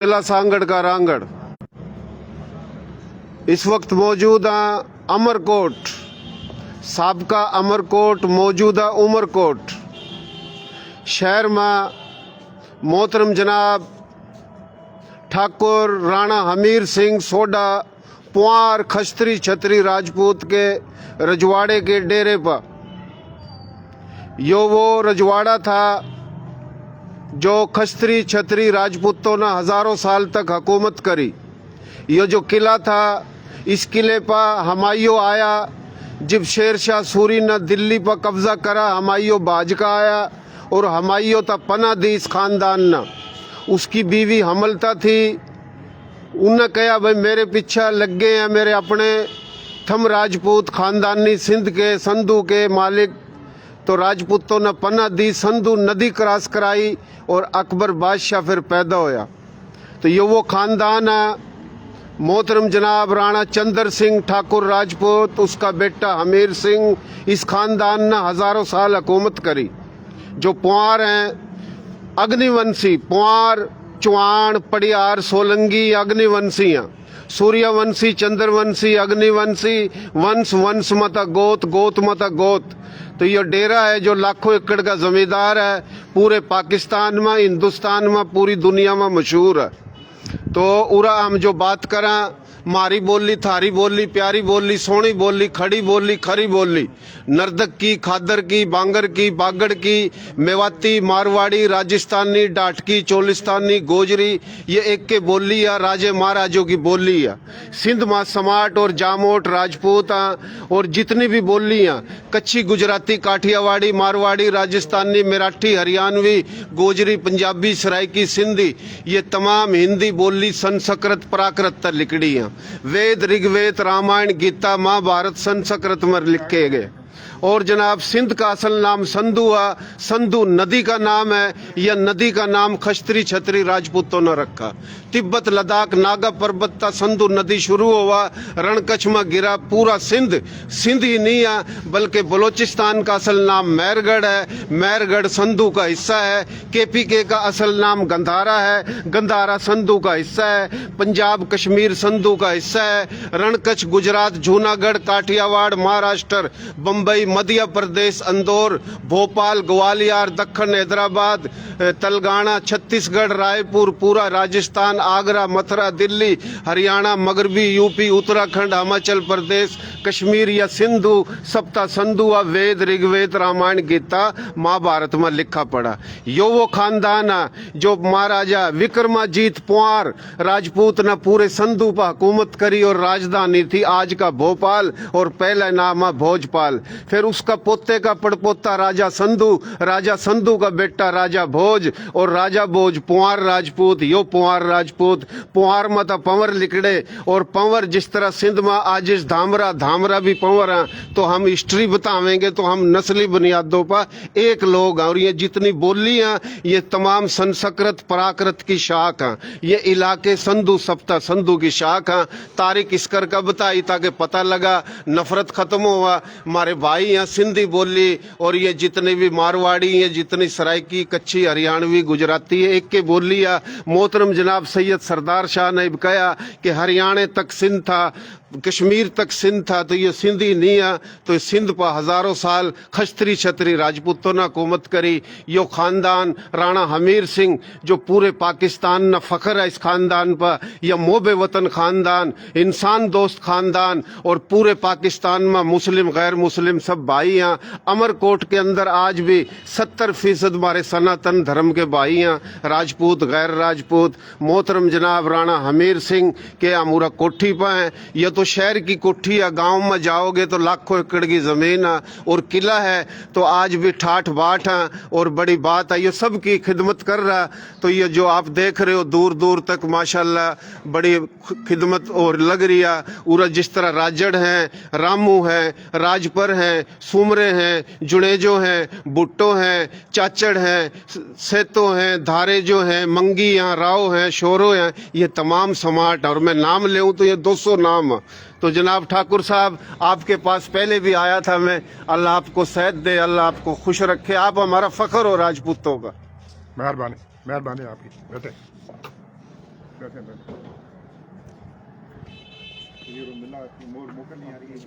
जिला सांगड़ का रांगड़। इस वक्त मौजूदा अमरकोट, साबका अमरकोट मौजूदा उमरकोट शहर में मोहतरम जनाब ठाकुर राणा हमीर सिंह सोडा पुआर खस्त्री छत्री राजपूत के रजवाड़े के डेरे पर, यो वो रजवाड़ा था जो खस्त्री छत्री राजपूतों ने हजारों साल तक हुकूमत करी। ये जो किला था, इस किले पर हुमायूं आया जब शेर शाह सूरी ने दिल्ली पर कब्जा करा। हुमायूं बाज का आया और हुमायूं तक पना दी इस खानदान ने। उसकी बीवी हमलता थी, उन्हें कहा भाई मेरे पीछे लग गए हैं मेरे अपने थम राजपूत खानदानी सिंध के संधू के मालिक। तो राजपूतों ने पना दी, संधू नदी क्रॉस कराई और अकबर बादशाह फिर पैदा होया। तो ये वो खानदान है, मोहतरम जनाब राणा चंद्र सिंह ठाकुर राजपूत, उसका बेटा हमीर सिंह। इस खानदान ने हजारों साल हुकूमत करी। जो पुआर हैं अग्निवंशी, पुआर चौहान पड़ियार सोलंगी अग्निवंशी हैं। सूर्यवंशी चंद्रवंशी अग्निवंशी, वंश वंश मत गोत, गोत मत गोत। तो ये डेरा है जो लाखों एकड़ का जमींदार है, पूरे पाकिस्तान में, हिंदुस्तान में, पूरी दुनिया में मशहूर है। तो उरा हम जो बात करें, मारी बोली, थारी बोली, प्यारी बोली, सोनी बोली, खड़ी बोली, खरी बोली, नर्दक की, खादर की, बांगर की, बागड़ की, मेवाती, मारवाड़ी, राजस्थानी, डाटकी, चोलिस्तानी, गोजरी, ये एक के बोली है, राजे महाराजों की बोली है। सिंध में समाट और जामोट राजपूत हैं, और जितनी भी बोली हैं, कच्ची, गुजराती, काठियावाड़ी, मारवाड़ी, राजस्थानी, मराठी, हरियाणवी, गोजरी, पंजाबी, सराइकी, सिंधी, ये तमाम हिंदी बोली संस्कृत प्राकृत तक लिखड़ी हैं। वेद ऋग्वेद रामायण गीता महाभारत संस्कृत में लिखे गए। और जनाब सिंध का असल नाम संधू है, संधू नदी का नाम है। यह नदी का नाम खस्त्री छत्री राजपूतों ने रखा। तिब्बत लद्दाख नागा पर्वत था संधू नदी शुरू हुआ, रणकच्छ में गिरा पूरा सिंध। सिंध ही नहीं है बल्कि बलोचिस्तान का असल नाम मैरगढ़ है, मैरगढ़ संधू का हिस्सा है। केपीके का असल नाम गंधारा है, गंधारा संधू का हिस्सा है। पंजाब कश्मीर संधू का हिस्सा है। रणकच्छ गुजरात, जूनागढ़, काठियावाड़, महाराष्ट्र, बम्बई, मध्य प्रदेश, इंदौर, भोपाल, ग्वालियर, दक्कन, हैदराबाद, तेलंगाना, छत्तीसगढ़, रायपुर, पूरा राजस्थान, आगरा, मथुरा, दिल्ली, हरियाणा, मगरबी, यूपी, उत्तराखंड, हिमाचल प्रदेश, कश्मीर या सिंधु सप्ता संधु वेद ऋग्वेद रामायण गीता महाभारत में लिखा पड़ा। यो वो खानदान है जो महाराजा विक्रमाजीत पुआर राजपूत ने पूरे संधु पर हुकूमत करी और राजधानी थी आज का भोपाल और पहला नाम है भोजपाल। फिर उसका पोते का पड़पोता राजा संधू का बेटा राजा भोज और राजा भोज पुआर राजपूत। यो पुआर राजपूत, पुआर में तो पंवर लिखड़े और पंवर जिस तरह सिंध में आजिश धामरा भी पंवर हैं। तो हम हिस्ट्री बतावेंगे तो हम नस्ली बुनियादों पर एक लोग हैं और ये जितनी बोली हैं ये तमाम संस्कृत प्राकृत की शाख हैं। ये इलाके संधु सप्ता संधु की शाख हैं। तारीख इसकर का बताई ताकि पता लगा, नफरत खत्म हुआ। हमारे भाई हैं सिंधी बोली और ये जितने भी मारवाड़ी, ये जितनी सराइकी, कच्ची, हरियाणवी, गुजराती है एक के बोली है। मोहतरम जनाब सैयद सरदार शाह ने कहा कि हरियाणा तक सिंध था, कश्मीर तक सिंध था, तो ये सिंधी नहीं है। तो सिंध पर हजारों साल खस्त्री छत्री राजपूतों ने हुकूमत करी। यो खानदान राणा हमीर सिंह जो पूरे पाकिस्तान न फख्र है इस खानदान पर। यह मोबे वतन खानदान, इंसान दोस्त खानदान और पूरे पाकिस्तान में मुस्लिम गैर मुस्लिम सब भाई हैं। अमरकोट के अंदर आज भी 70% हमारे सनातन धर्म के भाई हैं, राजपूत गैर राजपूत। मोहतरम जनाब राणा हमीर सिंह के अमूरा कोठी पर हैं। यह तो शहर की कोठी है, गांव में जाओगे तो लाखों एकड़ की जमीन है और किला है। तो आज भी ठाठ बाट है और बड़ी बात है, ये सबकी खिदमत कर रहा है। तो ये जो आप देख रहे हो दूर दूर तक माशाल्लाह बड़ी खिदमत और लग रही है। उरा जिस तरह राजड़ हैं, रामू हैं, राजपर हैं, सुमरे हैं, जुड़ेजो हैं, बुट्टो हैं, चाचड़ हैं, सेतो हैं, धारेजो हैं, मंगी हैं, राव हैं, शोरो हैं, ये तमाम समाट। और मैं नाम लेऊं तो ये 200 नाम। तो जनाब ठाकुर साहब आपके पास पहले भी आया था मैं। अल्लाह आपको सेहत दे, अल्लाह आपको खुश रखे। आप हमारा फख्र हो राजपूतों का। मेहरबानी मेहरबानी आपकी बेटे। बैठे बैठे ये रूम मिला मोर मोकल नहीं आ रही है